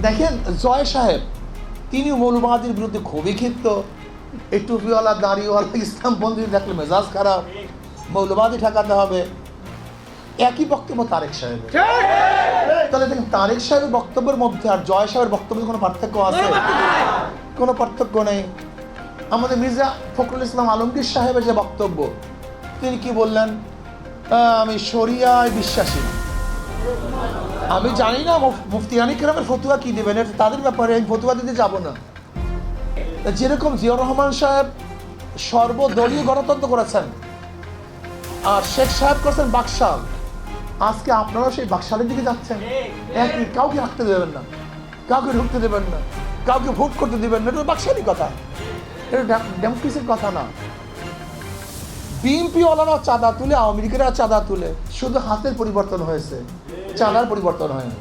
দেখেন জয় সাহেব তিনি মৌলবাদীর বিরুদ্ধে খুবই ক্ষিপ্ত। এই টুপিওয়ালা দাড়িওয়ালা ইসলামপন্থী দেখলে মেজাজ খারাপ, মৌলবাদী ঠেকাতে হবে। একই বক্তব্য তারেক সাহেবের। তাহলে দেখেন তারেক সাহেবের বক্তব্যের মধ্যে আর জয় সাহেবের বক্তব্যের কোনো পার্থক্য আছে? কোনো পার্থক্য নেই। আমাদের মির্জা ফখরুল ইসলাম আলমগীর সাহেবের যে বক্তব্য, তিনি কি বললেন? আমি শরিয়ায় বিশ্বাসী। আমি জানি না মুফতিয়ানি কেরামের ফতুয়া কি দেবেন, এটা তাদের ব্যাপারে, আমি ফতুয়া দিতে যাব না। যেরকম জিয়াউর রহমান সাহেব সর্বদলীয় গণতন্ত্র করেছেন আর শেখ সাহেব করেছেন বাকশাল, আজকে আপনারা সেই বাকশালের দিকে যাচ্ছেন। একই, কাউকে রাখতে দেবেন না, কাউকে ঢুকতে দেবেন না, কাউকে ভোট করতে দেবেন না। এটা বাকশালই কথা, এটা ডেমোক্রেসির কথা না। বিএনপি ওয়ালারা চাঁদা তুলে, আওয়ামী লীগেরা চাঁদা তুলে, শুধু হাতের পরিবর্তন হয়েছে, চাঁদার পরিবর্তন হয় না।